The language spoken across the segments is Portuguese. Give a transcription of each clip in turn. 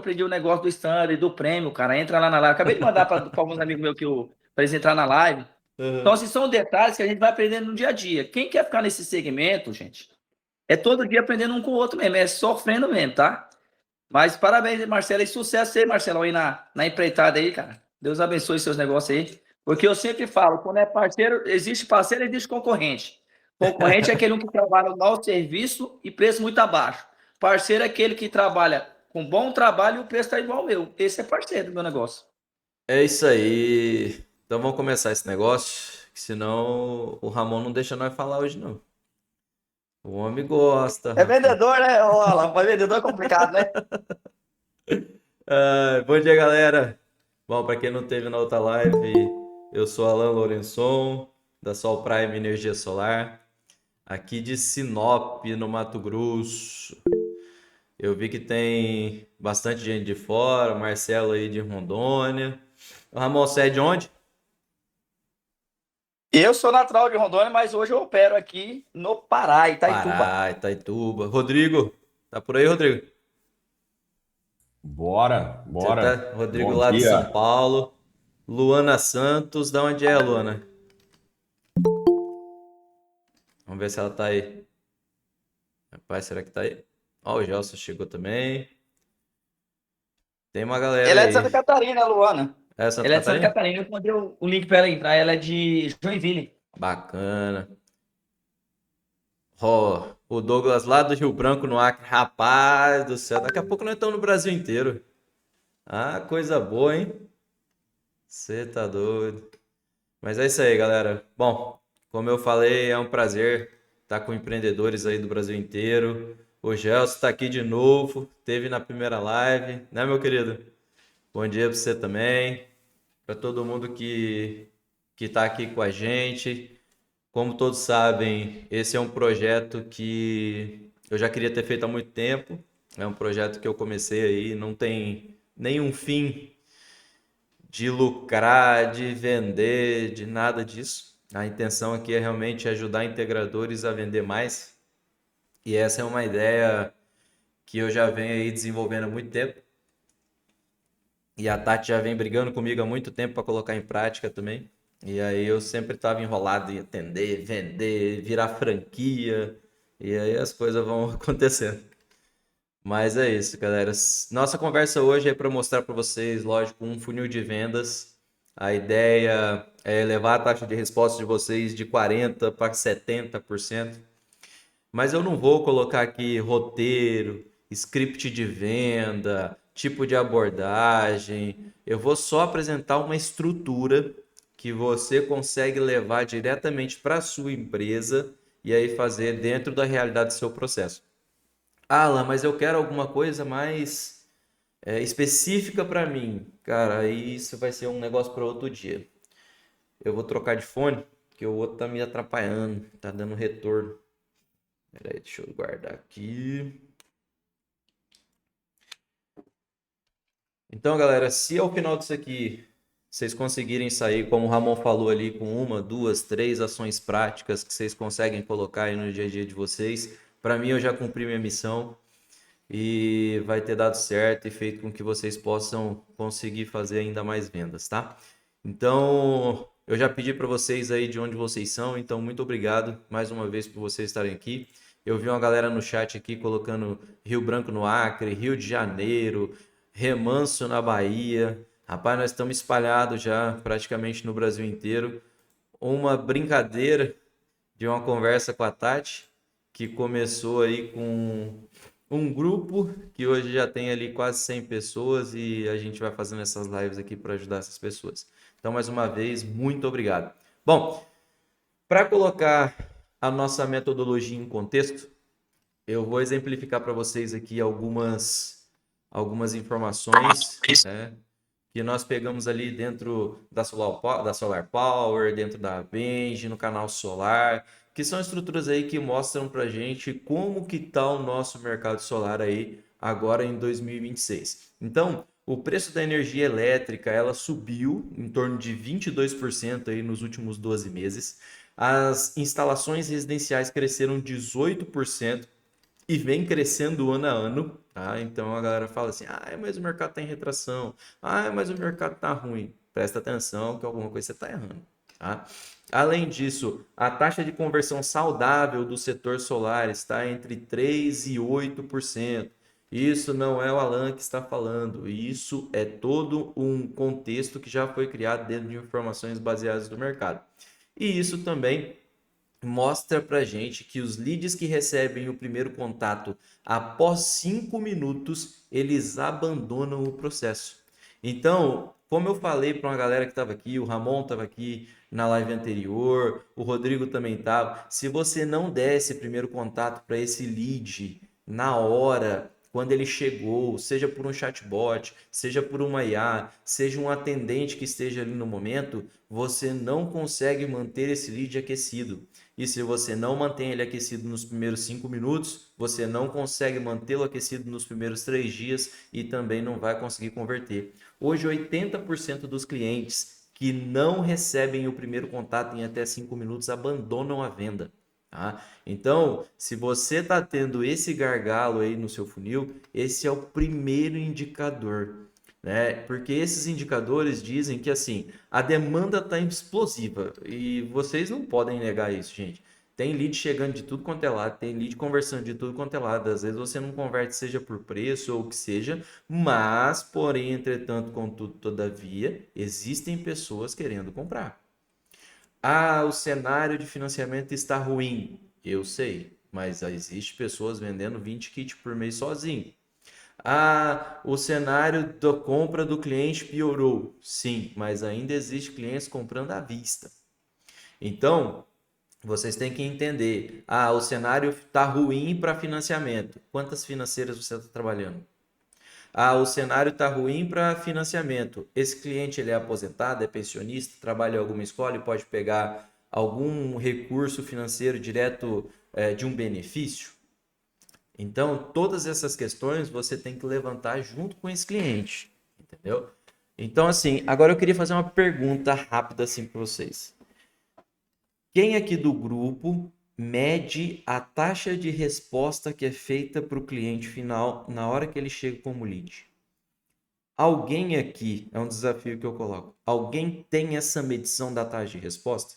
aprendi o negócio do stand e do prêmio, cara. Entra lá na live. Acabei de mandar para alguns amigos meus para eles entrar na live. Então, Aham. assim, são detalhes que a gente vai aprendendo no dia a dia. Quem quer ficar nesse segmento, gente, é todo dia aprendendo um com o outro mesmo, é sofrendo mesmo, tá? Mas parabéns, Marcelo, e sucesso aí, Marcelo, aí na empreitada aí, cara. Deus abençoe seus negócios aí. Porque eu sempre falo, quando é parceiro, existe concorrente. Concorrente é aquele um que trabalha no mau serviço e preço muito abaixo. Parceiro é aquele que trabalha com bom trabalho e o preço está igual ao meu. Esse é parceiro do meu negócio. É isso aí. Então vamos começar esse negócio, que senão o Ramon não deixa nós falar hoje, não. O homem gosta, É rapaz. vendedor, né, ô Alan? Mas vendedor é complicado, né? Bom dia, galera. Bom, para quem não teve na outra live, eu sou Alan Lourençon, da Sol Prime Energia Solar, aqui de Sinop, no Mato Grosso. Eu vi que tem bastante gente de fora, o Marcelo aí de Rondônia. O Ramon, você é de onde? Eu sou natural de Rondônia, mas hoje eu opero aqui no Pará, Itaituba. Pará, Itaituba. Rodrigo, tá por aí, Rodrigo? Bora, Você bora. tá? Rodrigo Bom lá de São dia. Paulo. Luana Santos, da onde é, Luana? Vamos ver se ela tá aí. Rapaz, será que tá aí? Ó, o Gelson chegou também. Tem uma galera Ela é de aí. Santa Catarina, a Luana. É Santa Ela é de Santa Catarina? Catarina. Eu mandei o link para ela entrar. Ela é de Joinville. Bacana. Ó, o Douglas lá do Rio Branco, no Acre. Rapaz do céu, daqui a pouco nós estamos no Brasil inteiro. Ah, coisa boa, hein? Você tá doido. Mas é isso aí, galera. Bom, como eu falei, é um prazer estar com empreendedores aí do Brasil inteiro. O Gelson está aqui de novo, teve na primeira live, né, meu querido? Bom dia para você também, para todo mundo que está aqui com a gente. Como todos sabem, esse é um projeto que eu já queria ter feito há muito tempo. É um projeto que eu comecei aí, não tem nenhum fim de lucrar, de vender, de nada disso. A intenção aqui é realmente ajudar integradores a vender mais. E essa é uma ideia que eu já venho aí desenvolvendo há muito tempo. E a Tati já vem brigando comigo há muito tempo para colocar em prática também. E aí eu sempre estava enrolado em atender, vender, virar franquia. E aí as coisas vão acontecendo. Mas é isso, galera. Nossa conversa hoje é para mostrar para vocês, lógico, um funil de vendas. A ideia é elevar a taxa de resposta de vocês de 40% para 70%. Mas eu não vou colocar aqui roteiro, script de venda, tipo de abordagem. Eu vou só apresentar uma estrutura que você consegue levar diretamente para a sua empresa e aí fazer dentro da realidade do seu processo. Alan, mas eu quero alguma coisa mais específica para mim. Cara, aí isso vai ser um negócio para outro dia. Eu vou trocar de fone, que o outro tá me atrapalhando, tá dando retorno. Pera aí, deixa eu guardar aqui. Então, galera, se ao final disso aqui vocês conseguirem sair, como o Ramon falou ali, com uma, duas, três ações práticas que vocês conseguem colocar aí no dia a dia de vocês, para mim eu já cumpri minha missão. E vai ter dado certo e feito com que vocês possam conseguir fazer ainda mais vendas, tá? Então, eu já pedi para vocês aí de onde vocês são, então muito obrigado mais uma vez por vocês estarem aqui. Eu vi uma galera no chat aqui colocando Rio Branco no Acre, Rio de Janeiro, Remanso na Bahia. Rapaz, nós estamos espalhados já praticamente no Brasil inteiro. Uma brincadeira de uma conversa com a Tati, que começou aí com um grupo que hoje já tem ali quase 100 pessoas e a gente vai fazendo essas lives aqui para ajudar essas pessoas. Então, mais uma vez, muito obrigado. Bom, para colocar a nossa metodologia em contexto, eu vou exemplificar para vocês aqui algumas informações, né, que nós pegamos ali dentro da Solar Power, dentro da Benge, no canal Solar, que são estruturas aí que mostram para gente como que está o nosso mercado solar aí agora em 2026. Então, o preço da energia elétrica, ela subiu em torno de 22% aí nos últimos 12 meses. As instalações residenciais cresceram 18%. e vem crescendo ano a ano, tá? Então a galera fala assim: ah, mas o mercado está em retração, ah, mas o mercado está ruim. Presta atenção que alguma coisa você está errando, tá? Além disso, a taxa de conversão saudável do setor solar está entre 3 e 8%. Isso não é o Alan que está falando, isso é todo um contexto que já foi criado dentro de informações baseadas no mercado. E isso também mostra para gente que os leads que recebem o primeiro contato após 5 minutos, eles abandonam o processo. Então, como eu falei para uma galera que estava aqui, o Ramon estava aqui na live anterior, o Rodrigo também estava. Se você não der esse primeiro contato para esse lead na hora, quando ele chegou, seja por um chatbot, seja por uma IA, seja um atendente que esteja ali no momento, você não consegue manter esse lead aquecido. E se você não mantém ele aquecido nos primeiros 5 minutos, você não consegue mantê-lo aquecido nos primeiros 3 dias e também não vai conseguir converter. Hoje, 80% dos clientes que não recebem o primeiro contato em até 5 minutos abandonam a venda. Tá? Então, se você está tendo esse gargalo aí no seu funil, esse é o primeiro indicador, né? Porque esses indicadores dizem que assim, a demanda está explosiva e vocês não podem negar isso, gente. Tem lead chegando de tudo quanto é lado, tem lead conversando de tudo quanto é lado. Às vezes você não converte, seja por preço ou o que seja, mas, porém, entretanto, contudo, todavia, existem pessoas querendo comprar. Ah, o cenário de financiamento está ruim. Eu sei, mas existe pessoas vendendo 20 kits por mês sozinho. Ah, o cenário da compra do cliente piorou. Sim, mas ainda existe clientes comprando à vista. Então, vocês têm que entender. Ah, o cenário está ruim para financiamento. Quantas financeiras você está trabalhando? Ah, o cenário está ruim para financiamento. Esse cliente ele é aposentado, é pensionista, trabalha em alguma escola e pode pegar algum recurso financeiro direto de um benefício? Então, todas essas questões você tem que levantar junto com esse cliente, entendeu? Então, assim, agora eu queria fazer uma pergunta rápida assim para vocês. Quem aqui do grupo mede a taxa de resposta que é feita para o cliente final na hora que ele chega como lead? Alguém aqui, é um desafio que eu coloco, alguém tem essa medição da taxa de resposta?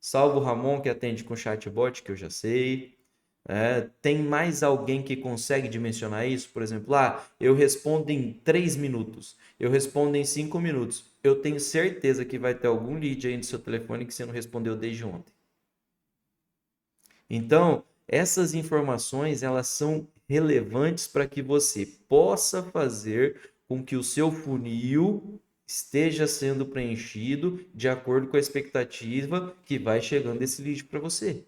Salvo o Ramon, que atende com chatbot, que eu já sei. Tem mais alguém que consegue dimensionar isso? Por exemplo, eu respondo em 3 minutos, eu respondo em 5 minutos. Eu tenho certeza que vai ter algum lead aí no seu telefone que você não respondeu desde ontem. Então, essas informações, elas são relevantes para que você possa fazer com que o seu funil esteja sendo preenchido de acordo com a expectativa que vai chegando esse lead para você.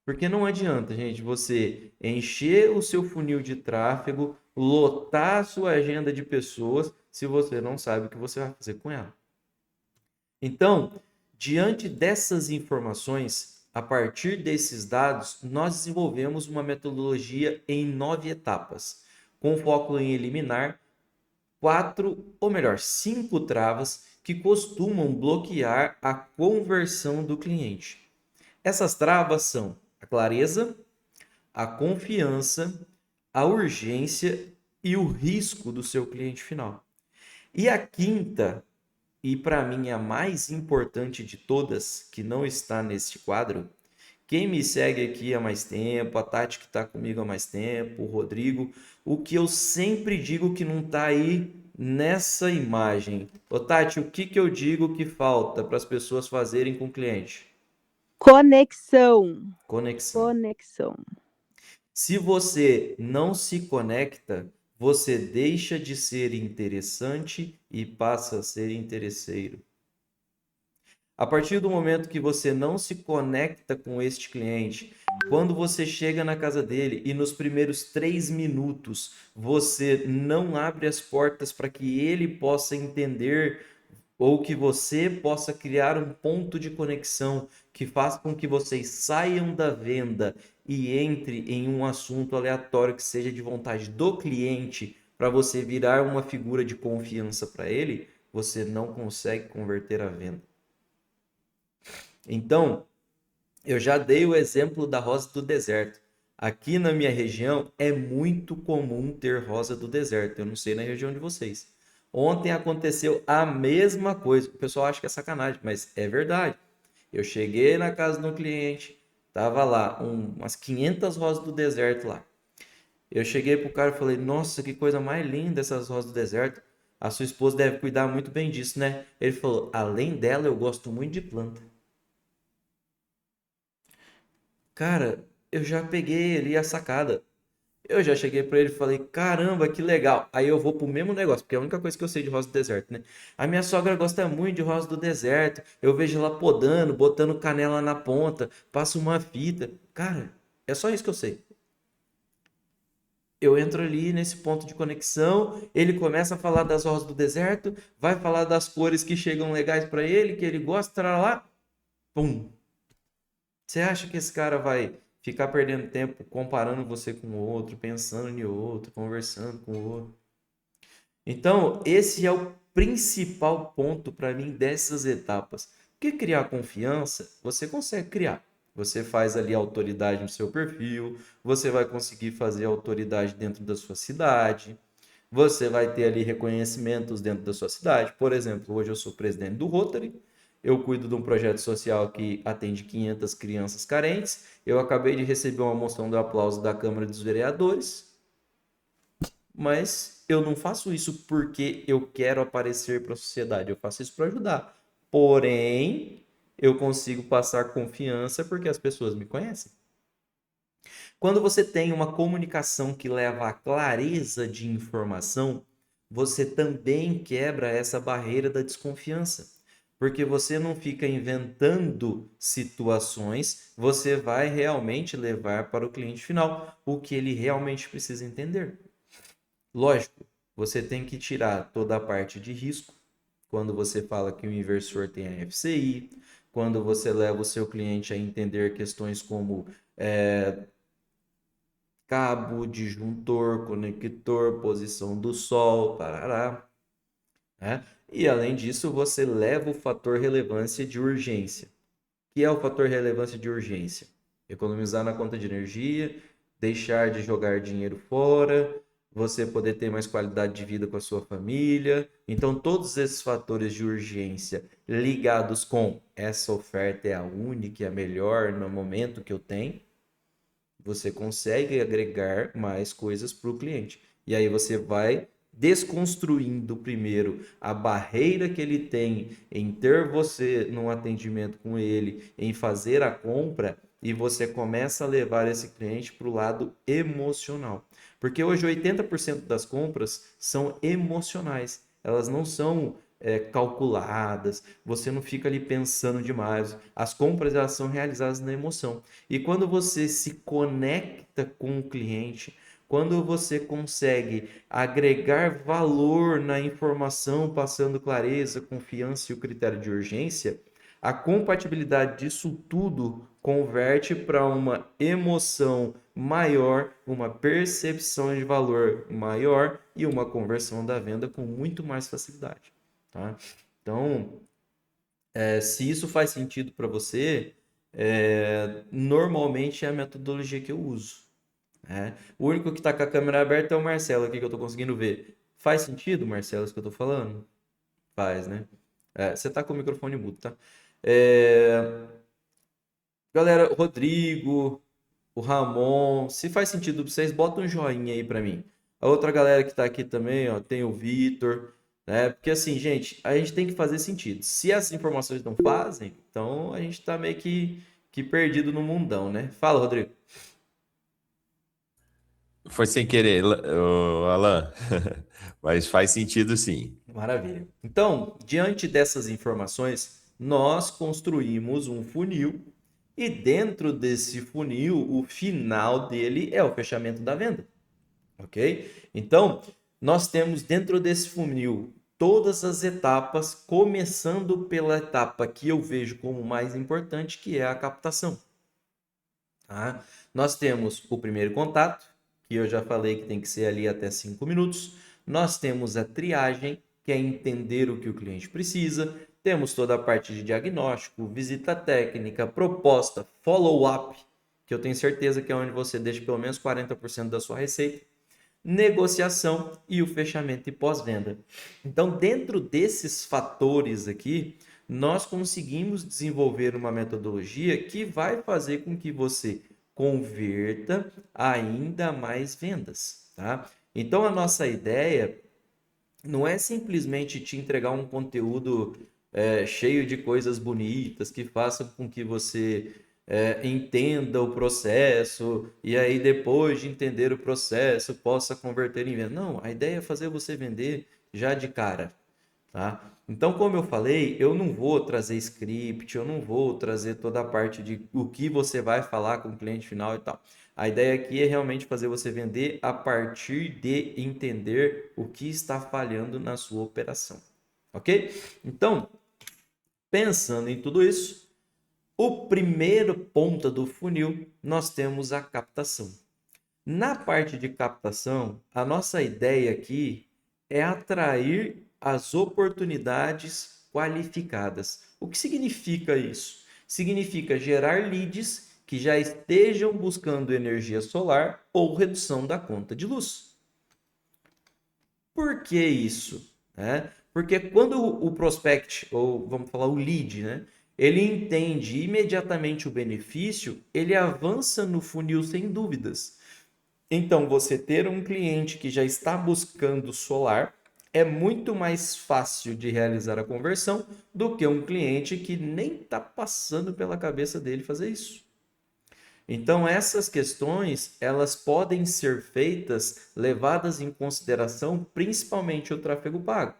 Porque não adianta, gente, você encher o seu funil de tráfego, lotar a sua agenda de pessoas, se você não sabe o que você vai fazer com ela. Então, diante dessas informações, a partir desses dados, nós desenvolvemos uma metodologia em 9 etapas, com foco em eliminar 4, ou melhor, 5 travas que costumam bloquear a conversão do cliente. Essas travas são a clareza, a confiança, a urgência e o risco do seu cliente final. E a quinta, e para mim a mais importante de todas, que não está neste quadro, quem me segue aqui há mais tempo, a Tati que está comigo há mais tempo, o Rodrigo, o que eu sempre digo que não está aí nessa imagem. Ô Tati, o que, que eu digo que falta para as pessoas fazerem com o cliente? Conexão. Conexão. Conexão. Se você não se conecta, você deixa de ser interessante e passa a ser interesseiro. A partir do momento que você não se conecta com este cliente, quando você chega na casa dele e nos primeiros 3 minutos você não abre as portas para que ele possa entender ou que você possa criar um ponto de conexão que faça com que vocês saiam da venda e entre em um assunto aleatório que seja de vontade do cliente para você virar uma figura de confiança para ele, você não consegue converter a venda. Então, eu já dei o exemplo da rosa do deserto. Aqui na minha região é muito comum ter rosa do deserto. Eu não sei na região de vocês. Ontem aconteceu a mesma coisa. O pessoal acha que é sacanagem, mas é verdade. Eu cheguei na casa de um cliente, tava lá umas 500 rosas do deserto lá. Eu cheguei pro cara e falei: Nossa, que coisa mais linda essas rosas do deserto. A sua esposa deve cuidar muito bem disso, né? Ele falou: Além dela, eu gosto muito de planta. Cara, eu já peguei ali a sacada. Eu já cheguei pra ele e falei: Caramba, que legal. Aí eu vou pro mesmo negócio, porque é a única coisa que eu sei de rosa do deserto, né? A minha sogra gosta muito de rosa do deserto. Eu vejo ela podando, botando canela na ponta, passa uma fita. Cara, é só isso que eu sei. Eu entro ali nesse ponto de conexão, ele começa a falar das rosas do deserto, vai falar das cores que chegam legais para ele, que ele gosta, lá, pum. Você acha que esse cara vai ficar perdendo tempo comparando você com o outro, pensando em outro, conversando com o outro? Então, esse é o principal ponto para mim dessas etapas. Porque criar confiança, você consegue criar. Você faz ali autoridade no seu perfil, você vai conseguir fazer autoridade dentro da sua cidade, você vai ter ali reconhecimentos dentro da sua cidade. Por exemplo, hoje eu sou presidente do Rotary, eu cuido de um projeto social que atende 500 crianças carentes. Eu acabei de receber uma moção de aplauso da Câmara dos Vereadores, mas eu não faço isso porque eu quero aparecer para a sociedade, eu faço isso para ajudar. Porém, eu consigo passar confiança porque as pessoas me conhecem. Quando você tem uma comunicação que leva à clareza de informação, você também quebra essa barreira da desconfiança. Porque você não fica inventando situações, você vai realmente levar para o cliente final o que ele realmente precisa entender. Lógico, você tem que tirar toda a parte de risco. Quando você fala que o inversor tem a FCI, quando você leva o seu cliente a entender questões como cabo, disjuntor, conector, posição do sol, parará, né? E além disso, você leva o fator relevância de urgência. O que é o fator relevância de urgência? Economizar na conta de energia, deixar de jogar dinheiro fora, você poder ter mais qualidade de vida com a sua família. Então, todos esses fatores de urgência ligados com essa oferta é a única, é a melhor no momento que eu tenho, você consegue agregar mais coisas para o cliente. E aí você vai desconstruindo primeiro a barreira que ele tem em ter você num atendimento com ele, em fazer a compra, e você começa a levar esse cliente para o lado emocional. Porque hoje 80% das compras são emocionais, elas não são calculadas, você não fica ali pensando demais. As compras elas são realizadas na emoção. E quando você se conecta com o cliente, quando você consegue agregar valor na informação, passando clareza, confiança e o critério de urgência, a compatibilidade disso tudo converte para uma emoção maior, uma percepção de valor maior e uma conversão da venda com muito mais facilidade. Tá? Então, se isso faz sentido para você, normalmente é a metodologia que eu uso. Né? O único que está com a câmera aberta é o Marcelo aqui que eu estou conseguindo ver. Faz sentido, Marcelo, isso que eu estou falando? Faz, né? Você está com o microfone mudo, tá? Galera, o Rodrigo, o Ramon, se faz sentido para vocês, bota um joinha aí para mim. A outra galera que está aqui também, ó, tem o Vitor, né? Porque assim, gente, a gente tem que fazer sentido. Se essas informações não fazem, então a gente está meio que perdido no mundão, né? Fala, Rodrigo. Foi sem querer, Alan. Mas faz sentido sim. Maravilha. Então, diante dessas informações, nós construímos um funil e dentro desse funil, o final dele é o fechamento da venda, ok? Então, nós temos dentro desse funil todas as etapas, começando pela etapa que eu vejo como mais importante, que é a captação. Tá? Nós temos o primeiro contato, que eu já falei que tem que ser ali até 5 minutos. Nós temos a triagem, que é entender o que o cliente precisa. Temos toda a parte de diagnóstico, visita técnica, proposta, follow-up, que eu tenho certeza que é onde você deixa pelo menos 40% da sua receita, negociação e o fechamento e pós-venda. Então, dentro desses fatores aqui, nós conseguimos desenvolver uma metodologia que vai fazer com que você converta ainda mais vendas, tá? Então, a nossa ideia não é simplesmente te entregar um conteúdo cheio de coisas bonitas que façam com que você entenda o processo e aí depois de entender o processo possa converter em venda. Não, a ideia é fazer você vender já de cara, tá? Então, como eu falei, eu não vou trazer script, eu não vou trazer toda a parte de o que você vai falar com o cliente final e tal. A ideia aqui é realmente fazer você vender a partir de entender o que está falhando na sua operação, ok? Então, pensando em tudo isso, o primeiro ponta do funil, nós temos a captação. Na parte de captação, a nossa ideia aqui é atrair as oportunidades qualificadas. O que significa isso? Significa gerar leads que já estejam buscando energia solar ou redução da conta de luz. Por que isso? Porque quando o prospect, ou vamos falar o lead, ele entende imediatamente o benefício, ele avança no funil sem dúvidas. Então, você ter um cliente que já está buscando solar é muito mais fácil de realizar a conversão do que um cliente que nem está passando pela cabeça dele fazer isso. Então, essas questões, elas podem ser feitas, levadas em consideração, principalmente o tráfego pago.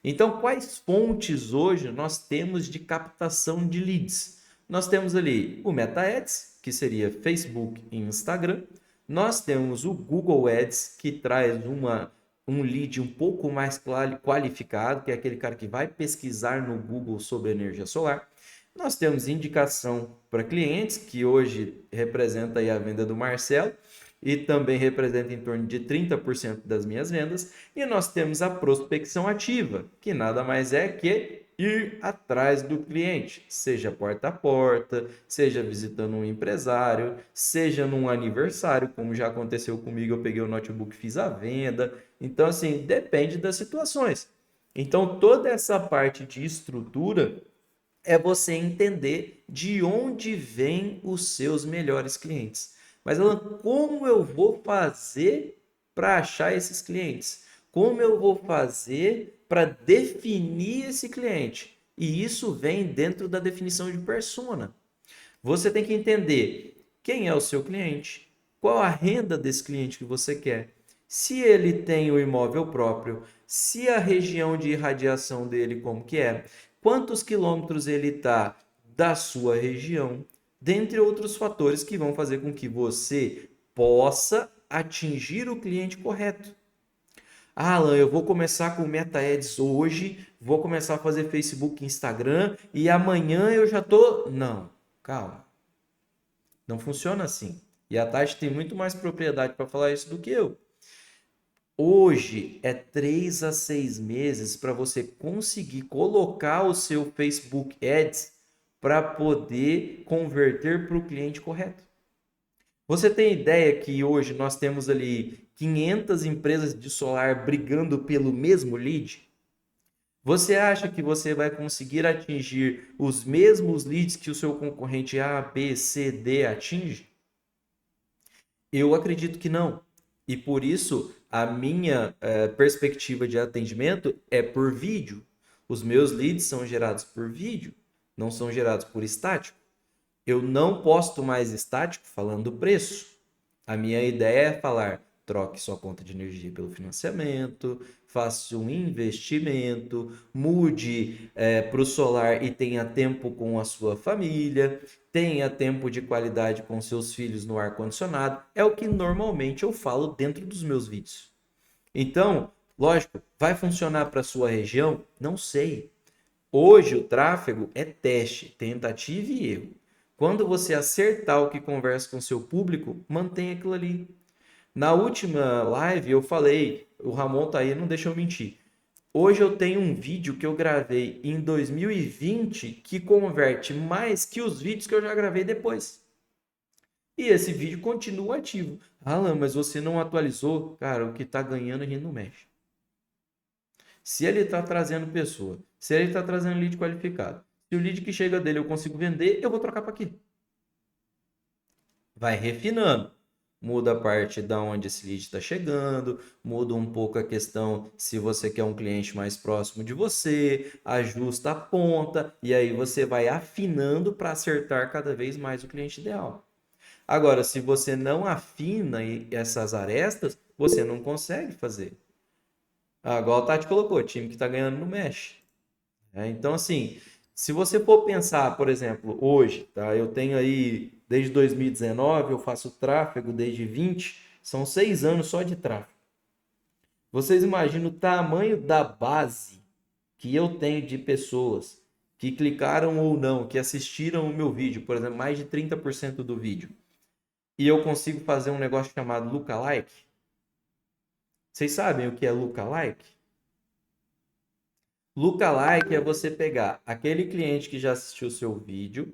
Então, quais fontes hoje nós temos de captação de leads? Nós temos ali o Meta Ads, que seria Facebook e Instagram. Nós temos o Google Ads, que traz um lead um pouco mais qualificado, que é aquele cara que vai pesquisar no Google sobre energia solar. Nós temos indicação para clientes, que hoje representa aí a venda do Marcelo e também representa em torno de 30% das minhas vendas. E nós temos a prospecção ativa, que nada mais é que ir atrás do cliente, seja porta a porta, seja visitando um empresário, seja num aniversário, como já aconteceu comigo, eu peguei o notebook, fiz a venda. Então, assim, depende das situações. Então, toda essa parte de estrutura é você entender de onde vêm os seus melhores clientes. Mas, Alan, como eu vou fazer para achar esses clientes? Como eu vou fazer para definir esse cliente? E isso vem dentro da definição de persona. Você tem que entender quem é o seu cliente, qual a renda desse cliente que você quer, se ele tem o imóvel próprio, se a região de irradiação dele como que é, quantos quilômetros ele está da sua região, dentre outros fatores que vão fazer com que você possa atingir o cliente correto. Ah, Alan, eu vou começar com Meta Ads hoje, vou começar a fazer Facebook e Instagram e amanhã eu já tô... Não, calma. Não funciona assim. E a Tati tem muito mais propriedade para falar isso do que eu. Hoje é 3 a 6 meses para você conseguir colocar o seu Facebook Ads para poder converter para o cliente correto. Você tem ideia que hoje nós temos ali 500 empresas de solar brigando pelo mesmo lead? Você acha que você vai conseguir atingir os mesmos leads que o seu concorrente A, B, C, D atinge? Eu acredito que não. E por isso, a minha perspectiva de atendimento é por vídeo. Os meus leads são gerados por vídeo, não são gerados por estático. Eu não posto mais estático falando preço. A minha ideia é falar, troque sua conta de energia pelo financiamento, faça um investimento, mude para o solar e tenha tempo com a sua família, tenha tempo de qualidade com seus filhos no ar-condicionado. É o que normalmente eu falo dentro dos meus vídeos. Então, lógico, vai funcionar para a sua região? Não sei. Hoje o tráfego é teste, tentativa e erro. Quando você acertar o que conversa com seu público, mantenha aquilo ali. Na última live eu falei, o Ramon tá aí, não deixa eu mentir. Hoje eu tenho um vídeo que eu gravei em 2020 que converte mais que os vídeos que eu já gravei depois. E esse vídeo continua ativo. Alan, mas você não atualizou? Cara, o que está ganhando a gente não mexe. Se ele está trazendo pessoa, se ele está trazendo lead qualificado, se o lead que chega dele eu consigo vender, eu vou trocar para aqui. Vai refinando. Muda a parte da onde esse lead está chegando, muda um pouco a questão se você quer um cliente mais próximo de você, ajusta a ponta e aí você vai afinando para acertar cada vez mais o cliente ideal. Agora, se você não afina essas arestas, você não consegue fazer. Igual a Tati colocou, time que está ganhando não mexe. Então, assim, se você for pensar, por exemplo, hoje, tá? Eu tenho aí, desde 2019, eu faço tráfego desde 20, são 6 anos só de tráfego. Vocês imaginam o tamanho da base que eu tenho de pessoas que clicaram ou não, que assistiram o meu vídeo, por exemplo, mais de 30% do vídeo, e eu consigo fazer um negócio chamado lookalike? Vocês sabem o que é lookalike? Lookalike é você pegar aquele cliente que já assistiu o seu vídeo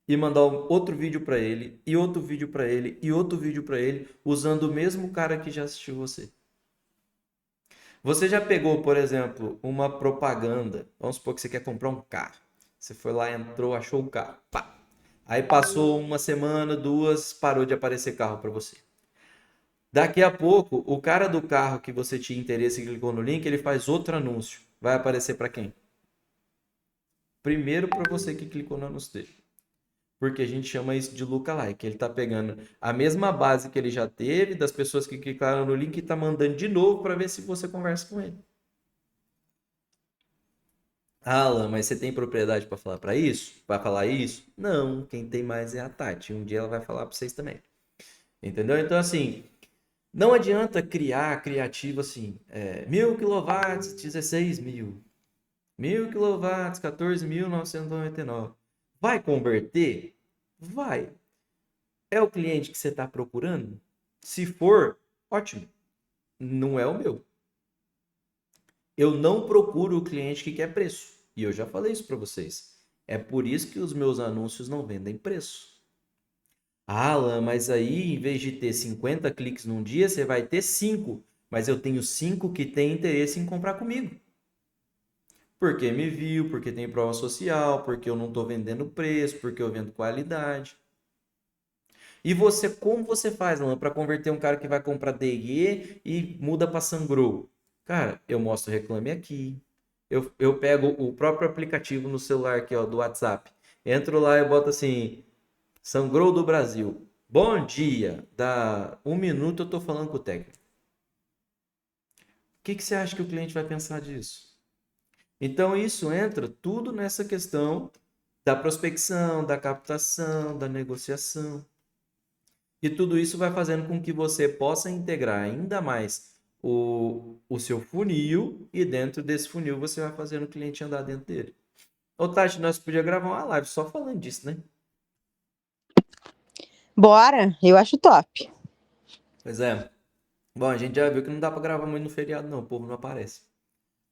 e mandar outro vídeo para ele, e outro vídeo para ele, e outro vídeo para ele, usando o mesmo cara que já assistiu você. Você já pegou, por exemplo, uma propaganda, vamos supor que você quer comprar um carro. Você foi lá, entrou, achou o carro. Pá. Aí passou uma semana, 2, parou de aparecer carro para você. Daqui a pouco, o cara do carro que você tinha interesse e clicou no link, ele faz outro anúncio. Vai aparecer para quem? Primeiro para você que clicou no anúncio dele. Porque a gente chama isso de lookalike. Ele está pegando a mesma base que ele já teve, das pessoas que clicaram no link, e está mandando de novo para ver se você conversa com ele. Alan, mas você tem propriedade para falar para isso? Para falar isso? Não, quem tem mais é a Tati. Um dia ela vai falar para vocês também. Entendeu? Então, assim, não adianta criar criativo assim, 1000 kW, 16 mil. 1000 kW, 14.999. Vai converter? Vai. É o cliente que você está procurando? Se for, ótimo. Não é o meu. Eu não procuro o cliente que quer preço. E eu já falei isso para vocês. É por isso que os meus anúncios não vendem preço. Alan, mas aí em vez de ter 50 cliques num dia, você vai ter 5. Mas eu tenho 5 que têm interesse em comprar comigo. Porque me viu, porque tem prova social, porque eu não estou vendendo preço, porque eu vendo qualidade. E você, como você faz, Alan, para converter um cara que vai comprar DE e muda para Sangrou? Cara, eu mostro Reclame Aqui. Eu pego o próprio aplicativo no celular aqui, ó, do WhatsApp. Entro lá e boto assim, Sangrou do Brasil. Bom dia. Dá 1 minuto eu tô falando com o técnico. O que você acha que o cliente vai pensar disso? Então isso entra tudo nessa questão da prospecção, da captação, da negociação. E tudo isso vai fazendo com que você possa integrar ainda mais o seu funil, e dentro desse funil você vai fazendo o cliente andar dentro dele. Ô Tati, nós podíamos gravar uma live só falando disso, né? Bora, eu acho top. Pois é. Bom, a gente já viu que não dá pra gravar muito no feriado, não. O povo não aparece.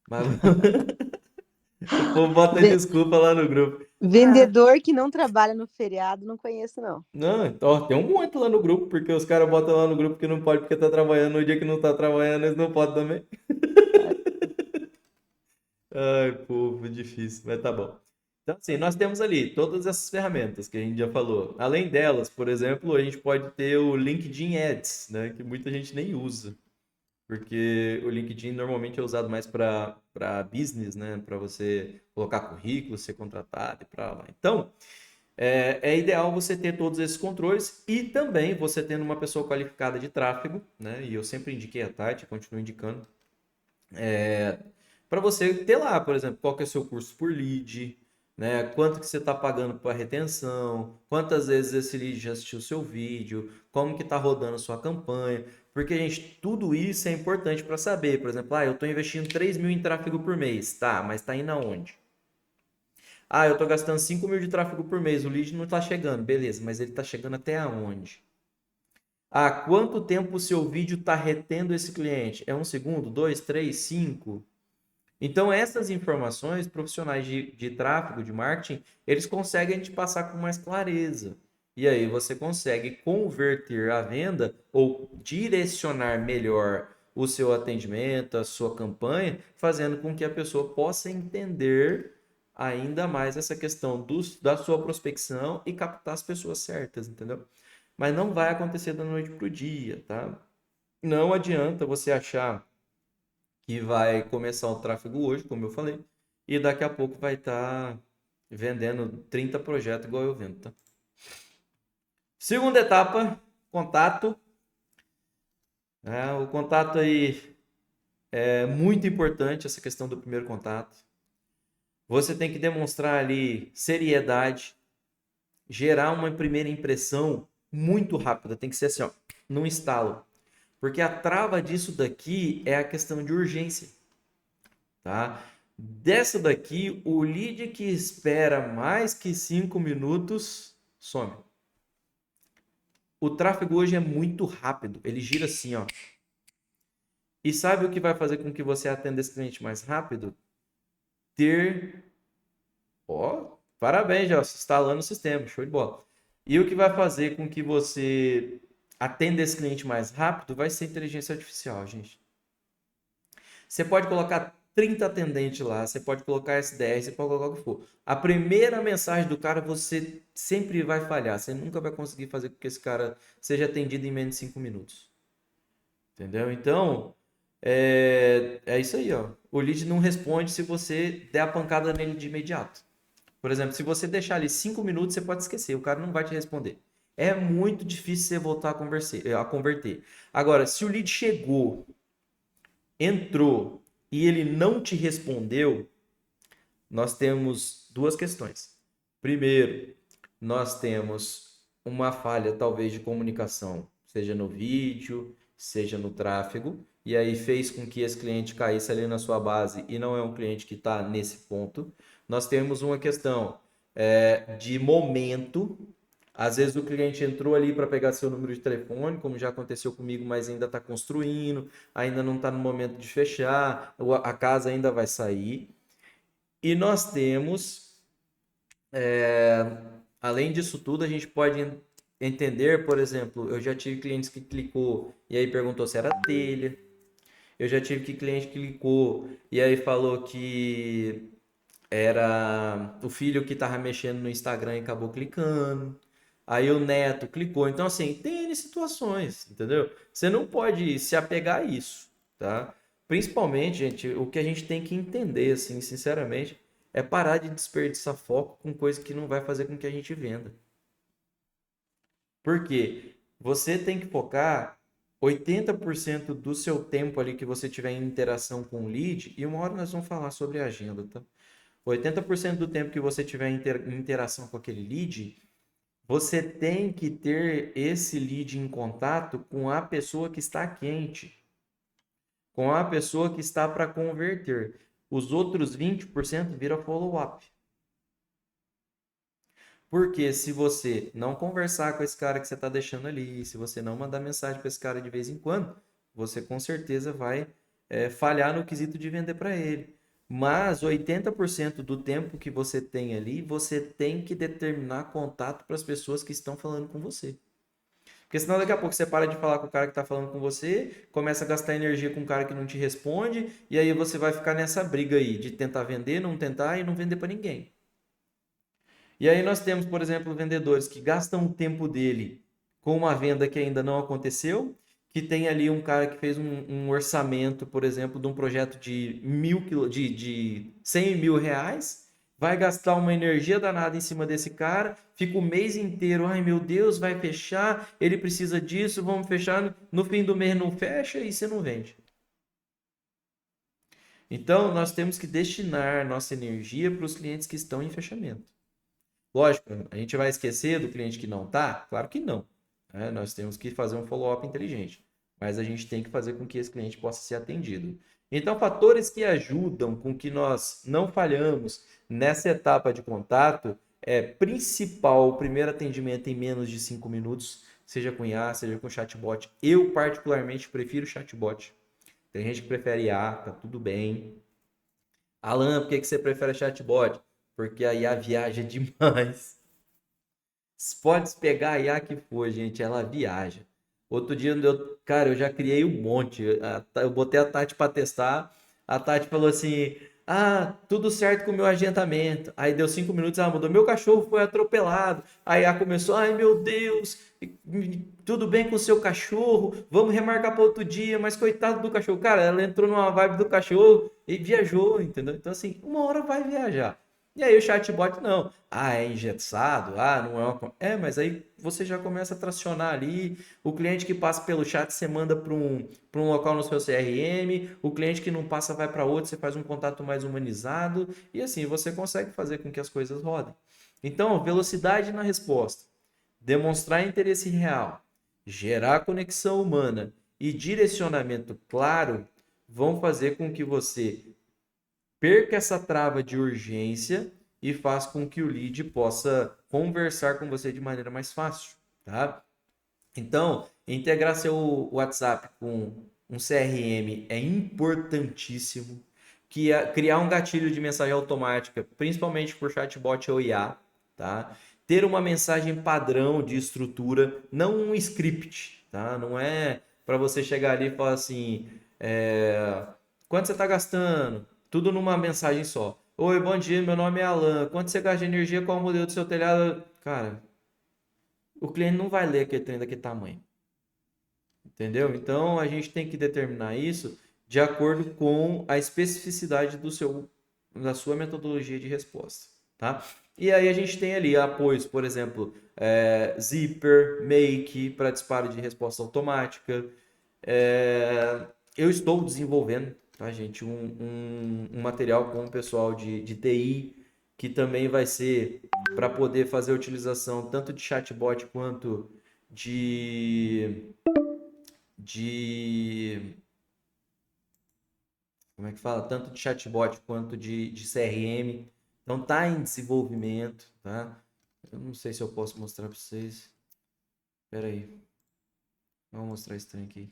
Mas o povo bota Ve- desculpa lá no grupo. Vendedor que não trabalha no feriado, não conheço, não. Não, então, tem um monte lá no grupo, porque os caras botam lá no grupo que não pode porque tá trabalhando. No dia que não tá trabalhando, eles não podem também. Ai, povo, difícil, mas tá bom. Então, assim, nós temos ali todas essas ferramentas que a gente já falou. Além delas, por exemplo, a gente pode ter o LinkedIn Ads, né, que muita gente nem usa, porque o LinkedIn normalmente é usado mais para business, né, para você colocar currículo, ser contratado e para lá. Então, é ideal você ter todos esses controles e também você tendo uma pessoa qualificada de tráfego, né, e eu sempre indiquei a Tati, continuo indicando, para você ter lá, por exemplo, qual que é o seu custo por lead, né? Quanto que você está pagando para retenção, quantas vezes esse lead já assistiu o seu vídeo, como que está rodando a sua campanha, porque, gente, tudo isso é importante para saber. Por exemplo, eu estou investindo 3 mil em tráfego por mês, tá, mas está indo aonde? Eu estou gastando 5 mil de tráfego por mês, o lead não está chegando, beleza, mas ele está chegando até aonde? Quanto tempo o seu vídeo está retendo esse cliente? É 1 segundo, 2, 3, 5? Então, essas informações, profissionais de tráfego, de marketing, eles conseguem te passar com mais clareza. E aí você consegue converter a venda ou direcionar melhor o seu atendimento, a sua campanha, fazendo com que a pessoa possa entender ainda mais essa questão da sua prospecção e captar as pessoas certas, entendeu? Mas não vai acontecer da noite para o dia, tá? Não adianta você achar que vai começar o tráfego hoje, como eu falei, e daqui a pouco vai estar vendendo 30 projetos igual eu vendo, tá? Segunda etapa, contato. O contato aí é muito importante, essa questão do primeiro contato. Você tem que demonstrar ali seriedade, gerar uma primeira impressão muito rápida, tem que ser assim, ó, num estalo. Porque a trava disso daqui é a questão de urgência, tá? Dessa daqui, o lead que espera mais que 5 minutos some. O tráfego hoje é muito rápido, ele gira assim, ó. E sabe o que vai fazer com que você atenda esse cliente mais rápido? Parabéns, já instalando o sistema, show de bola. E o que vai fazer com que você atenda esse cliente mais rápido vai ser inteligência artificial, gente. Você pode colocar 30 atendentes lá, você pode colocar SDR, você pode colocar o que for. A primeira mensagem do cara você sempre vai falhar, você nunca vai conseguir fazer com que esse cara seja atendido em menos de 5 minutos. Entendeu? Então, é isso aí, ó. O lead não responde se você der a pancada nele de imediato. Por exemplo, se você deixar ali 5 minutos, você pode esquecer, o cara não vai te responder. É muito difícil você voltar a converter. Agora, se o lead chegou, entrou e ele não te respondeu, nós temos duas questões. Primeiro, nós temos uma falha talvez de comunicação, seja no vídeo, seja no tráfego, e aí fez com que esse cliente caísse ali na sua base e não é um cliente que está nesse ponto. Nós temos uma questão de momento. Às vezes o cliente entrou ali para pegar seu número de telefone, como já aconteceu comigo, mas ainda está construindo, ainda não está no momento de fechar, a casa ainda vai sair. E nós temos, além disso tudo, a gente pode entender, por exemplo, eu já tive clientes que clicou e aí perguntou se era telha. Eu já tive cliente que clicou e aí falou que era o filho que estava mexendo no Instagram e acabou clicando. Aí o neto clicou. Então, assim, tem N situações, entendeu? Você não pode se apegar a isso, tá? Principalmente, gente, o que a gente tem que entender, assim, sinceramente, é parar de desperdiçar foco com coisa que não vai fazer com que a gente venda. Por quê? Você tem que focar 80% do seu tempo ali que você tiver em interação com o lead, e uma hora nós vamos falar sobre a agenda, tá? 80% do tempo que você tiver em interação com aquele lead, você tem que ter esse lead em contato com a pessoa que está quente, com a pessoa que está para converter. Os outros 20% vira follow-up. Porque se você não conversar com esse cara que você está deixando ali, se você não mandar mensagem para esse cara de vez em quando, você com certeza vai falhar no quesito de vender para ele. Mas 80% do tempo que você tem ali, você tem que determinar contato para as pessoas que estão falando com você. Porque senão daqui a pouco você para de falar com o cara que está falando com você, começa a gastar energia com o cara que não te responde, e aí você vai ficar nessa briga aí de tentar vender, não tentar e não vender para ninguém. E aí nós temos, por exemplo, vendedores que gastam o tempo dele com uma venda que ainda não aconteceu, que tem ali um cara que fez um orçamento, por exemplo, de um projeto de 100 mil reais, vai gastar uma energia danada em cima desse cara, fica o mês inteiro, ai meu Deus, vai fechar, ele precisa disso, vamos fechar, no fim do mês não fecha e você não vende. Então, nós temos que destinar nossa energia para os clientes que estão em fechamento. Lógico, a gente vai esquecer do cliente que não está? Claro que não, né? Nós temos que fazer um follow-up inteligente, mas a gente tem que fazer com que esse cliente possa ser atendido. Então, fatores que ajudam com que nós não falhamos nessa etapa de contato é principal, o primeiro atendimento em menos de 5 minutos, seja com IA, seja com chatbot. Eu, particularmente, prefiro chatbot. Tem gente que prefere IA, tá tudo bem. Alan, por que você prefere chatbot? Porque a IA viaja demais. Pode pegar a IA que for, gente, ela viaja. Outro dia, cara, eu já criei um monte. Eu botei a Tati para testar. A Tati falou assim: Ah, tudo certo com o meu agendamento. Aí deu 5 minutos, ela mudou. Meu cachorro foi atropelado. Aí ela começou: Ai, meu Deus, tudo bem com o seu cachorro? Vamos remarcar para outro dia. Mas coitado do cachorro. Cara, ela entrou numa vibe do cachorro e viajou, entendeu? Então, assim, uma hora vai viajar. E aí o chatbot não. Ah, é engessado? Ah, não é uma... É, mas aí você já começa a tracionar ali. O cliente que passa pelo chat, você manda para um local no seu CRM. O cliente que não passa vai para outro, você faz um contato mais humanizado. E assim você consegue fazer com que as coisas rodem. Então, velocidade na resposta, demonstrar interesse real, gerar conexão humana e direcionamento claro vão fazer com que você perca essa trava de urgência e faz com que o lead possa conversar com você de maneira mais fácil, tá? Então, integrar seu WhatsApp com um CRM é importantíssimo. Criar um gatilho de mensagem automática, principalmente por chatbot ou IA, tá? Ter uma mensagem padrão de estrutura, não um script, tá? Não é para você chegar ali e falar assim, quanto você está gastando? Tudo numa mensagem só. Oi, bom dia, meu nome é Alan. Quanto você gasta de energia? Qual o modelo do seu telhado? Cara, o cliente não vai ler aquele trem daquele tamanho. Entendeu? Então a gente tem que determinar isso de acordo com a especificidade da sua metodologia de resposta, tá? E aí a gente tem ali apoios, por exemplo, Zipper, Make para disparo de resposta automática. Eu estou desenvolvendo, tá, gente, um material com o pessoal de TI que também vai ser para poder fazer a utilização tanto de chatbot quanto de de como é que fala? Tanto de chatbot quanto de CRM. Então tá em desenvolvimento, tá? Eu não sei se eu posso mostrar para vocês. Espera aí. Vamos mostrar esse trem aqui.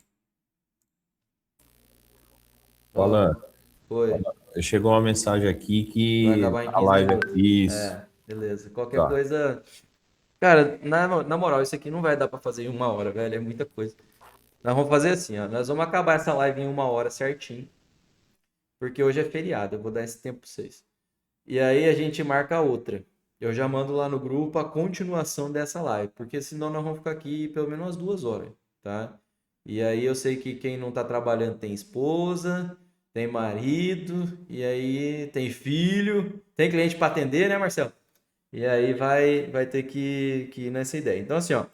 Ô, Ó, Alan, foi. chegou uma mensagem aqui Vai que acabar em a 15 live minutos. aqui. Beleza. Qualquer Tá. coisa. Cara, na moral, isso aqui não vai dar para fazer em 1 hora, velho. É muita coisa. Nós vamos fazer assim, ó. Nós vamos acabar essa live em 1 hora certinho. Porque hoje é feriado. Eu vou dar esse tempo para vocês. E aí a gente marca outra. Eu já mando lá no grupo a continuação dessa live, porque senão nós vamos ficar aqui pelo menos umas 2 horas, tá? E aí eu sei que quem não tá trabalhando tem esposa, tem marido, e aí tem filho, tem cliente para atender, né, Marcelo? E aí vai ter que ir nessa ideia. Então, assim, ó,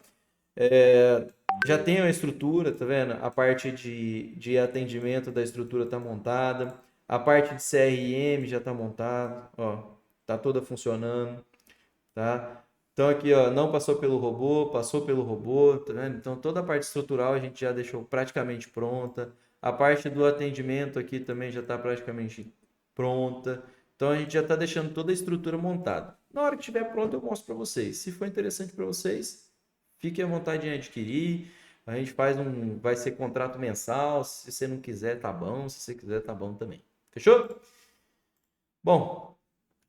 já tem uma estrutura, tá vendo? A parte de atendimento da estrutura tá montada. A parte de CRM já tá montada, ó. Tá toda funcionando, tá? Então aqui, ó, não passou pelo robô, passou pelo robô, tá vendo? Então toda a parte estrutural a gente já deixou praticamente pronta. A parte do atendimento aqui também já está praticamente pronta. Então a gente já está deixando toda a estrutura montada. Na hora que estiver pronto eu mostro para vocês. Se for interessante para vocês, fiquem à vontade em adquirir. A gente vai ser contrato mensal. Se você não quiser, tá bom. Se você quiser, tá bom também. Fechou? Bom,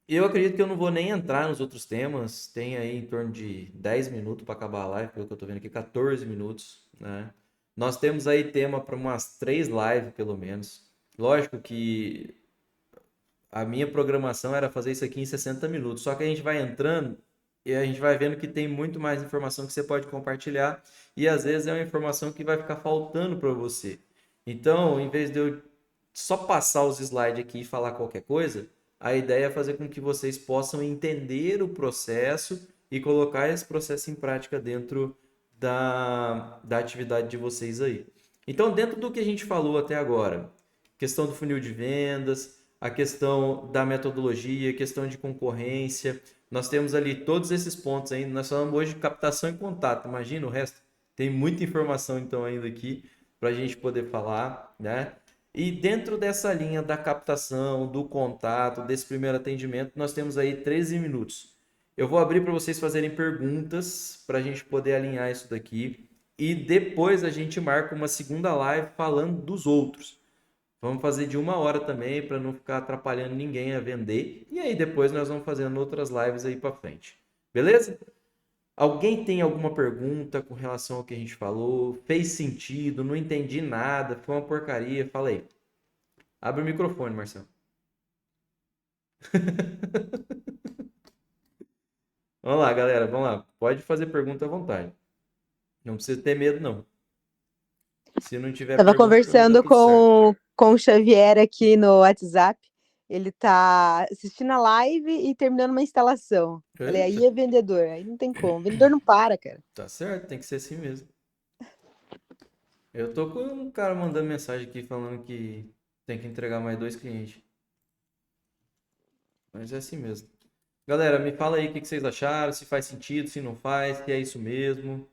eu acredito que eu não vou nem entrar nos outros temas. Tem aí em torno de 10 minutos para acabar a live, pelo que eu tô vendo aqui, 14 minutos, né? Nós temos aí tema para umas 3 lives, pelo menos. Lógico que a minha programação era fazer isso aqui em 60 minutos. Só que a gente vai entrando e a gente vai vendo que tem muito mais informação que você pode compartilhar e às vezes é uma informação que vai ficar faltando para você. Então, em vez de eu só passar os slides aqui e falar qualquer coisa, a ideia é fazer com que vocês possam entender o processo e colocar esse processo em prática dentro da atividade de vocês aí. Então, dentro do que a gente falou até agora, questão do funil de vendas, a questão da metodologia, a questão de concorrência. Nós temos ali todos esses pontos ainda. Nós falamos hoje de captação e contato. Imagina o resto. Tem muita informação então ainda aqui para a gente poder falar, né? E dentro dessa linha da captação, do contato, desse primeiro atendimento, nós temos aí 13 minutos. Eu vou abrir para vocês fazerem perguntas para a gente poder alinhar isso daqui. E depois a gente marca uma segunda live falando dos outros. Vamos fazer de 1 hora também para não ficar atrapalhando ninguém a vender. E aí depois nós vamos fazendo outras lives aí para frente. Beleza? Alguém tem alguma pergunta com relação ao que a gente falou? Fez sentido? Não entendi nada? Foi uma porcaria? Fala aí. Abre o microfone, Marcelo. Vamos lá, galera. Vamos lá. Pode fazer pergunta à vontade. Não precisa ter medo, não. Se não tiver Tava pergunta, pra mim tá conversando tudo certo. com o Xavier aqui no WhatsApp. Ele tá assistindo a live e terminando uma instalação. Falei, aí Eita, é vendedor, aí não tem como. Vendedor não para, cara. tá certo, tem que ser assim mesmo. Eu tô com um cara mandando mensagem aqui falando que tem que entregar mais 2 clientes. Mas é assim mesmo. Galera, me fala aí o que que vocês acharam, se faz sentido, se não faz, se é isso mesmo,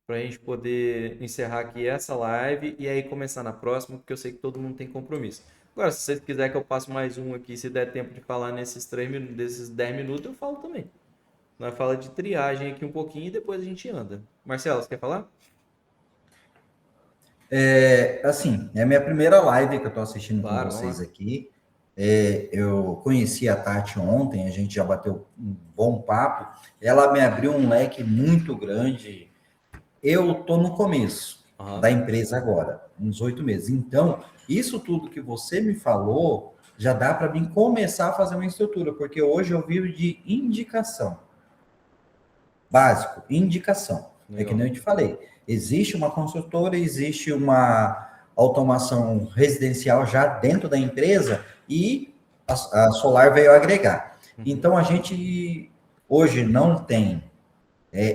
pra gente poder encerrar aqui essa live e aí começar na próxima, porque eu sei que todo mundo tem compromisso. Agora, se vocês quiserem que eu passe mais um aqui, se der tempo de falar nesses 3 minutos, desses 10 minutos, eu falo também. Nós fala de triagem aqui um pouquinho e depois a gente anda. Marcelo, você quer falar? Assim, é a minha primeira live que eu estou assistindo com Claro, vamos vocês lá. aqui. Eu conheci a Tati ontem, a gente já bateu um bom papo. Ela me abriu um leque muito grande. Eu estou no começo da Aham. empresa agora, uns 8 meses. Então, isso tudo que você me falou já dá para mim começar a fazer uma estrutura, porque hoje eu vivo de indicação. Básico, indicação. É que Legal. nem eu te falei. Existe uma construtora, existe uma automação residencial já dentro da empresa e a Solar veio agregar. Uhum. Então, a gente hoje não tem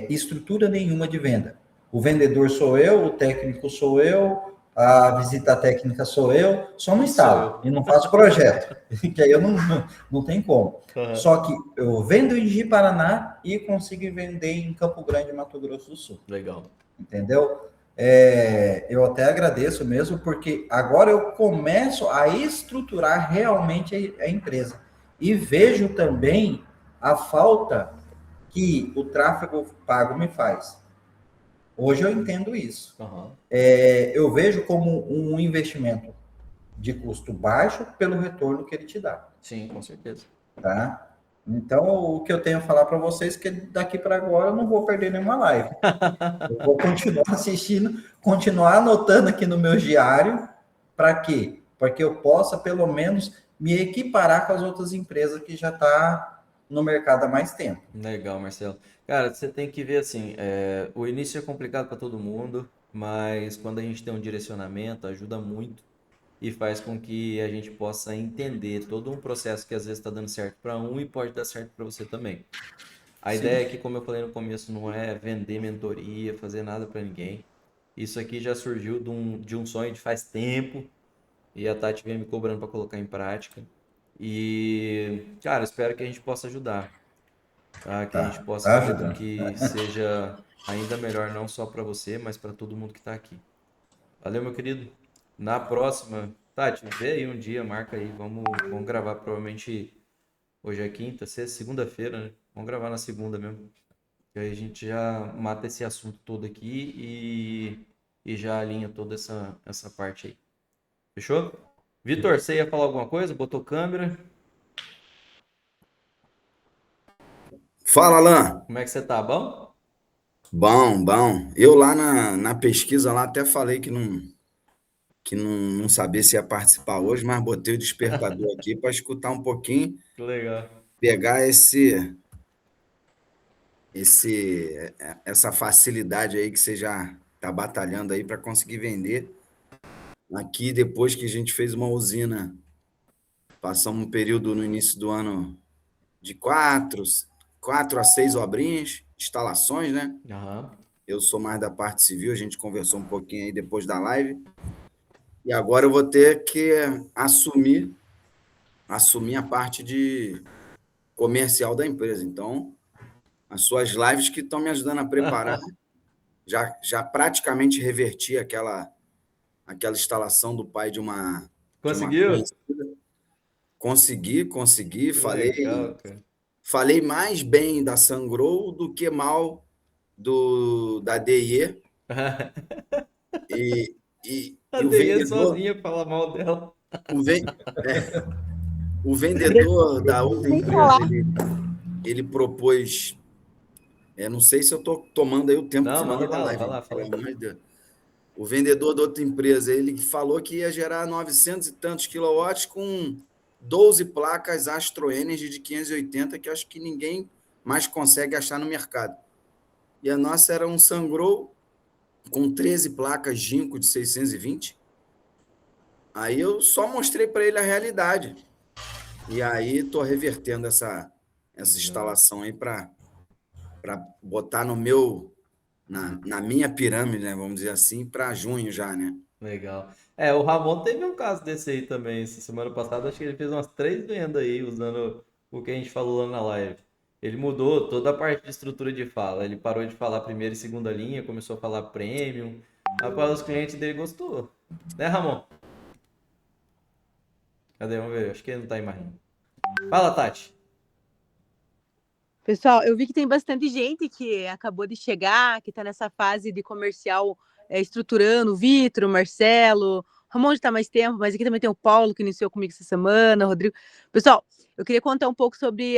estrutura nenhuma de venda. O vendedor sou eu, o técnico sou eu, a visita técnica sou eu, só não Tudo sou instalo eu. e não faço projeto, que aí eu não tem como. Aham. Só que eu vendo em Ji-Paraná e consigo vender em Campo Grande, Mato Grosso do Sul, Legal. entendeu? Eu até agradeço mesmo, porque agora eu começo a estruturar realmente a empresa. E vejo também a falta que o tráfego pago me faz. Hoje eu entendo isso. Aham. Eu vejo como um investimento de custo baixo pelo retorno que ele te dá, Sim, com certeza. tá? Então, o que eu tenho a falar para vocês é que daqui para agora eu não vou perder nenhuma live. Eu vou continuar assistindo, continuar anotando aqui no meu diário. Para quê? Para que eu possa, pelo menos, me equiparar com as outras empresas que já estão no mercado há mais tempo. Legal, Marcelo. Cara, você tem que ver assim, o início é complicado para todo mundo, mas quando a gente tem um direcionamento, ajuda muito e faz com que a gente possa entender todo um processo que às vezes está dando certo para um e pode dar certo para você também. A Sim. ideia é que, como eu falei no começo, não é vender mentoria, fazer nada para ninguém. Isso aqui já surgiu de um sonho de faz tempo e a Tati vem me cobrando para colocar em prática. E, cara, espero que a gente possa ajudar, tá? Que a gente possa Tá fazer com ajudando. que seja ainda melhor, não só para você, mas para todo mundo que está aqui. Valeu, meu querido. Na próxima, Tati, vê aí um dia, marca aí. Vamos gravar provavelmente hoje é quinta, sexta, segunda-feira, né? Vamos gravar na segunda mesmo. Que aí a gente já mata esse assunto todo aqui e já alinha toda essa parte aí. Fechou? Vitor, você ia falar alguma coisa? Botou câmera? Fala, Alan. Como é que você tá? Bom? Bom, bom. Eu lá na pesquisa lá até falei que não sabia se ia participar hoje, mas botei o despertador aqui para escutar um pouquinho, Que legal. pegar essa facilidade aí que você já está batalhando aí para conseguir vender. Aqui, depois que a gente fez uma usina, passamos um período no início do ano de 4 a 6 obrinhas, instalações, né? Aham. Eu sou mais da parte civil, a gente conversou um pouquinho aí depois da live. E agora eu vou ter que assumir a parte de comercial da empresa. Então, as suas lives que estão me ajudando a preparar, já praticamente reverti aquela instalação do pai de uma Conseguiu? conhecida. Consegui, Que legal, cara. falei mais bem da Sangrow do que mal da DIE. E, A e o DE vendedor, sozinha fala mal dela. o, ven- o vendedor da outra Sem empresa, falar. ele propôs Não sei se eu estou tomando aí o tempo Não, final manda da bala, live, vai lá, pelo fala amor aí. de Deus. O vendedor da outra empresa, ele falou que ia gerar 900 e tantos quilowatts com 12 placas Astro Energy de 580, que acho que ninguém mais consegue achar no mercado. E a nossa era um Sungrow com 13 placas Jinko de 620. Aí eu só mostrei para ele a realidade. E aí estou revertendo essa instalação aí para botar na minha pirâmide, né, vamos dizer assim, para junho já, né? Legal. O Ramon teve um caso desse aí também. Essa semana passada, acho que ele fez umas 3 vendas aí, usando o que a gente falou lá na live. Ele mudou toda a parte de estrutura de fala. Ele parou de falar primeira e segunda linha, começou a falar premium. Rapaz, os clientes dele gostou. Né, Ramon? Cadê? Vamos ver. Acho que ele não tá aí mais. Fala, Tati. Pessoal, eu vi que tem bastante gente que acabou de chegar, que está nessa fase de comercial estruturando, o Vitor, o Marcelo, o Ramon já está mais tempo, mas aqui também tem o Paulo, que iniciou comigo essa semana, o Rodrigo. Pessoal, eu queria contar um pouco sobre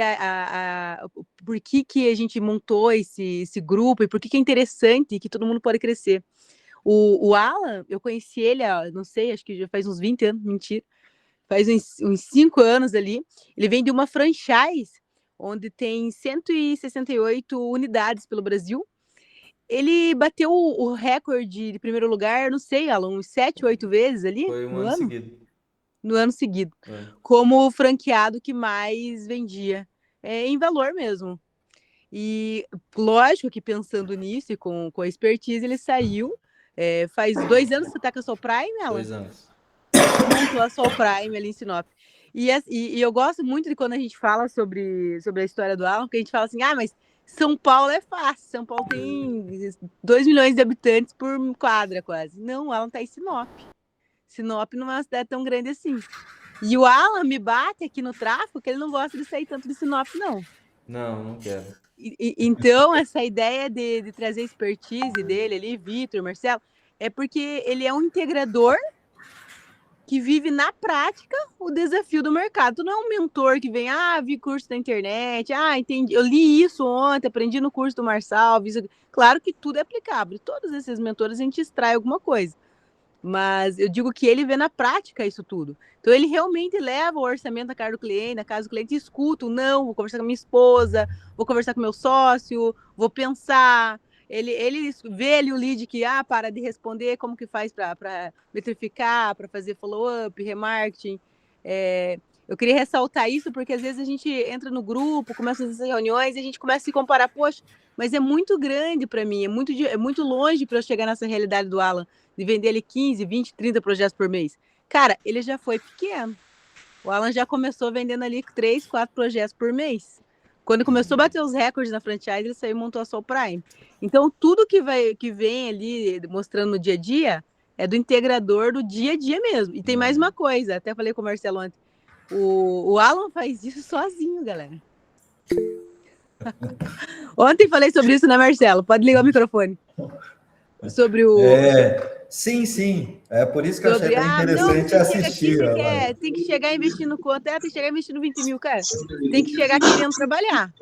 por que a gente montou esse grupo e por que é interessante e que todo mundo pode crescer. O Alan, eu conheci ele, não sei, acho que já faz uns 20 anos, mentira, faz uns 5 anos ali. Ele vem de uma franchise onde tem 168 unidades pelo Brasil. Ele bateu o recorde de primeiro lugar, não sei, Alan, uns 7, 8 vezes ali Foi um ano seguido. no ano seguido, É. como o franqueado que mais vendia, em valor mesmo. E lógico que pensando nisso e com a expertise, ele saiu. Faz 2 anos que você está com a sua Prime, Alan? 2 anos. Montou a Soul Prime ali em Sinop. E eu gosto muito de quando a gente fala sobre a história do Alan, porque a gente fala assim, mas São Paulo é fácil, São Paulo tem 2 milhões de habitantes por quadra quase. Não, o Alan tá em Sinop. Sinop não é uma cidade tão grande assim. E o Alan me bate aqui no tráfego que ele não gosta de sair tanto de Sinop, não. Não, não quero. Então, essa ideia de trazer expertise dele ali, Vitor, Marcelo, é porque ele é um integrador que vive na prática o desafio do mercado. Tu não é um mentor que vem, vi curso da internet, entendi, eu li isso ontem, aprendi no curso do Marçal. Claro que tudo é aplicável. De todos esses mentores a gente extrai alguma coisa. Mas eu digo que ele vê na prática isso tudo. Então ele realmente leva o orçamento na casa do cliente, escuta, não, vou conversar com a minha esposa, vou conversar com meu sócio, vou pensar. Ele vê ali o lead que para de responder, como que faz para metrificar, para fazer follow-up, remarketing. Eu queria ressaltar isso porque às vezes a gente entra no grupo, começa essas reuniões e a gente começa a se comparar, poxa, mas é muito grande para mim, é muito longe para eu chegar nessa realidade do Alan, de vender ele 15, 20, 30 projetos por mês. Cara, ele já foi pequeno. O Alan já começou vendendo ali 3, 4 projetos por mês. Quando começou a bater os recordes na franchise, ele saiu e montou a Soul Prime. Então, tudo que vem ali mostrando no dia a dia é do integrador do dia a dia mesmo. E tem mais uma coisa, até falei com o Marcelo ontem. O Alan faz isso sozinho, galera. Ontem falei sobre isso, né, Marcelo? Pode ligar o microfone. Sobre o... Sim. É por isso que eu achei Sobre, até interessante assistir. Tem que chegar investindo quanto? Tem que chegar investindo 20 mil, cara. Tem que chegar querendo trabalhar.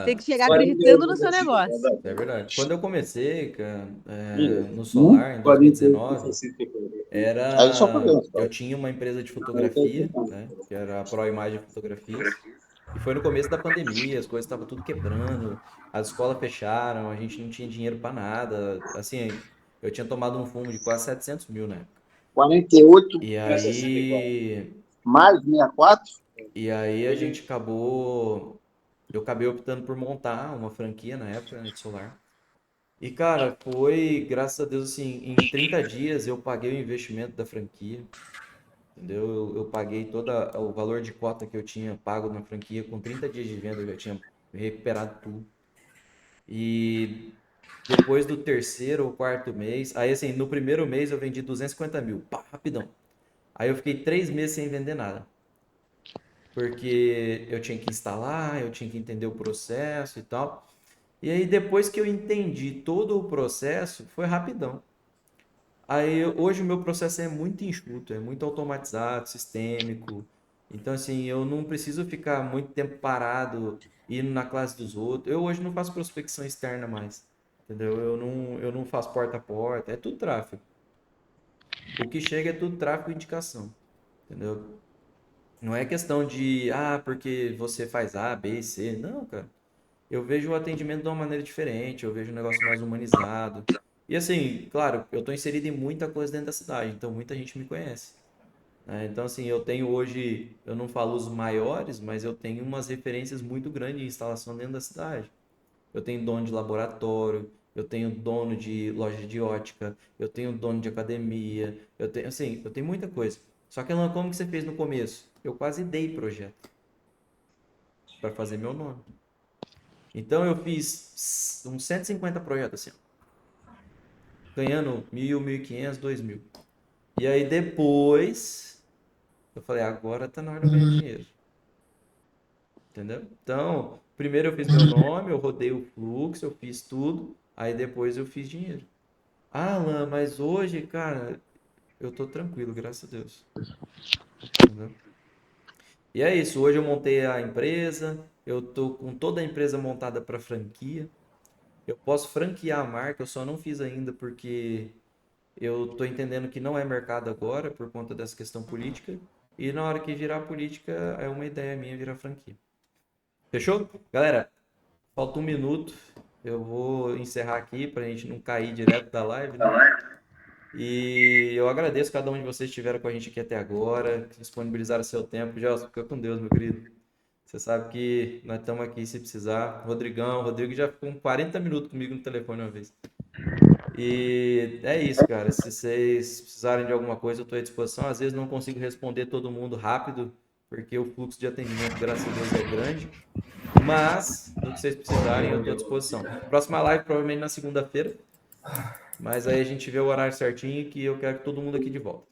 Tem que chegar acreditando no seu negócio. É verdade. Quando eu comecei, cara, no solar, em 2019, eu tinha uma empresa de fotografia, né, que era a Pro Imagem Fotografias, e foi no começo da pandemia, as coisas estavam tudo quebrando, as escolas fecharam, a gente não tinha dinheiro para nada, assim, eu tinha tomado um fumo de quase 700 mil, né? 48 E aí, mais 64. e aí eu acabei optando por montar uma franquia na época, né, de solar. E, cara, foi, graças a Deus, assim, em 30 dias eu paguei o investimento da franquia, entendeu? Eu paguei todo o valor de cota que eu tinha pago na franquia, com 30 dias de venda eu já tinha recuperado tudo. E depois do terceiro ou quarto mês, aí assim, no primeiro mês eu vendi 250 mil, pá, rapidão. Aí eu fiquei 3 meses sem vender nada. Porque eu tinha que instalar, eu tinha que entender o processo e tal. E aí depois que eu entendi todo o processo, foi rapidão. Aí hoje o meu processo é muito enxuto, é muito automatizado, sistêmico. Então, assim, eu não preciso ficar muito tempo parado, indo na classe dos outros. Eu hoje não faço prospecção externa mais, entendeu? Eu não faço porta a porta, é tudo tráfego. O que chega é tudo tráfego e indicação, entendeu? Não é questão de, porque você faz A, B e C. Não, cara. Eu vejo o atendimento de uma maneira diferente, eu vejo um negócio mais humanizado. E assim, claro, eu estou inserido em muita coisa dentro da cidade, então muita gente me conhece, né? Então, assim, eu tenho hoje, eu não falo os maiores, mas eu tenho umas referências muito grandes de instalação dentro da cidade. Eu tenho dono de laboratório, eu tenho dono de loja de ótica, eu tenho dono de academia, eu tenho, assim, eu tenho muita coisa. Só que, Alan, como que você fez no começo? Eu quase dei projeto para fazer meu nome. Então eu fiz uns 150 projetos assim, ó, ganhando 1.000, 1.500, 2.000. E aí depois eu falei, agora tá na hora de eu ganhar dinheiro. Entendeu? Então, primeiro eu fiz meu nome, eu rodei o fluxo, eu fiz tudo, aí depois eu fiz dinheiro. Alan, mas hoje, cara, eu tô tranquilo, graças a Deus. Entendeu? E é isso, hoje eu montei a empresa, eu tô com toda a empresa montada para franquia. Eu posso franquear a marca, eu só não fiz ainda porque eu tô entendendo que não é mercado agora por conta dessa questão política. E na hora que virar política, é uma ideia minha virar franquia. Fechou? Galera, falta 1 minuto. Eu vou encerrar aqui para a gente não cair direto da live, né? E eu agradeço cada um de vocês que estiveram com a gente aqui até agora, que disponibilizaram seu tempo. Já fica com Deus, meu querido. Você sabe que nós estamos aqui se precisar. Rodrigo já ficou 40 minutos comigo no telefone uma vez. E é isso, cara. Se vocês precisarem de alguma coisa, eu estou à disposição. Às vezes não consigo responder todo mundo rápido, porque o fluxo de atendimento, graças a Deus, é grande. Mas, no que vocês precisarem, eu estou à disposição. Próxima live, provavelmente na segunda-feira. Mas aí a gente vê o horário certinho que eu quero que todo mundo aqui de volta.